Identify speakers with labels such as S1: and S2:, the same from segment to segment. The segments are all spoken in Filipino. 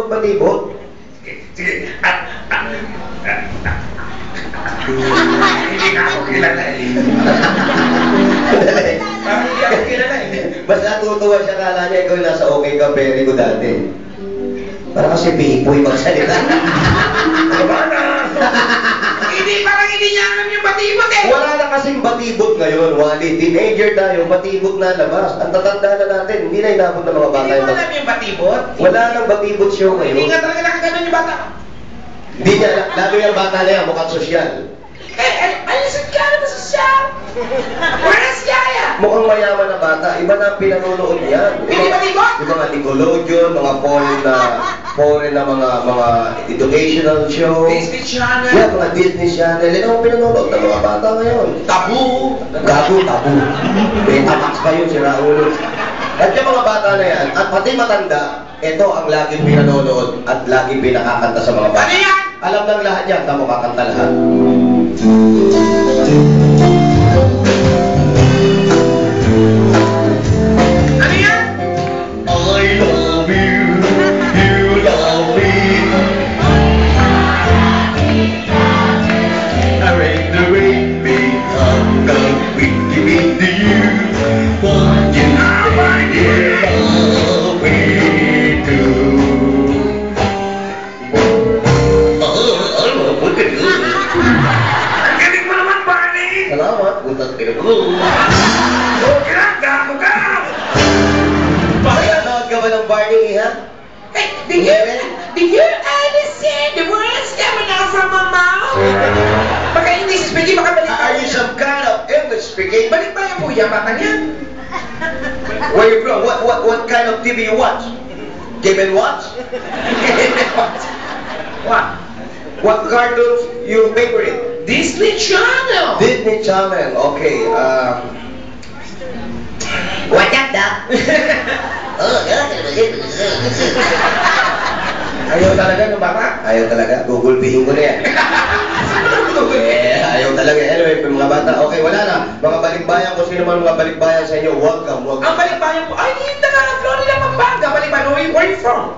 S1: magbatibot?
S2: Sige. Hindi na ako kilala eh. Hindi ako kilala eh.
S1: Mas natutuwa siya, kala niya ikaw nasa okay ka, very good dati. Para kasi pipoy magsalita.
S2: Kabana! Parang hindi niya alam yung batibot eh.
S1: Wala na kasing batibot ngayon, Wally. Teenager tayo, batibot na labas. Ang tatanda na natin, hindi na inabot ng mga bata.
S2: Hindi mo alam yung batibot?
S1: Wala nang batibot show ngayon.
S2: Hindi nga talaga nakaganon yung bata.
S1: Hindi niya, lalo yung bata na yan, mukhang sosyal.
S2: Alisan ka na sosyal? Where's Yaya?
S1: Mukhang mayaman na bata, iba na ang pinanonood niyan.
S2: Hindi batibot?
S1: Yung mga Nickelodeon, mga foreign na mga educational show.
S2: Disney Channel.
S1: Yeah, mga Disney Channel. Yan ang pinanonood ng mga bata ngayon.
S2: Tabu.
S1: Gago, tabu. Betamax pa yun, si Raul. At yung mga bata na yan, at pati matanda, ito ang laging pinanonood at laging pinakakanta sa mga bata.
S2: Ano yan?
S1: Alam ng lahat yan, tamo kakanta lahat.
S2: Ano yan?
S1: I love you, you love me. I read the rain, I'm gonna be giving to you. What you say you love me too. Look at you.
S2: Ang galing mo naman, Barney!
S1: Salamat, utang ko.
S2: Okay lang, gago ka!
S1: Nanonood ka ba ng Barney, ha?
S2: Hey, did you understand the words coming out from my mouth? Baka English speaking, baka balik
S1: Are you some kind of English speaking?
S2: Balik ba yung kuya, bata niya?
S1: Where you from? What kind of TV you watch? Game and Watch?
S2: What?
S1: What cartoons you favorite?
S2: Disney Channel!
S1: Disney Channel. Okay.
S2: What up, Doc? Ayaw talaga ng bata?
S1: Ayaw talaga. Google Pay ko na yan. Ayaw talaga. Anyway, mga bata. Okay, wala na. Mga balikbayan, kung sino man mga balikbayan sa inyo, welcome.
S2: Ang balikbayan ko, ay, hindi na Florida, Pampanga. Balikbayan, where are you from?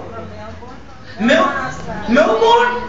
S2: Melbourne?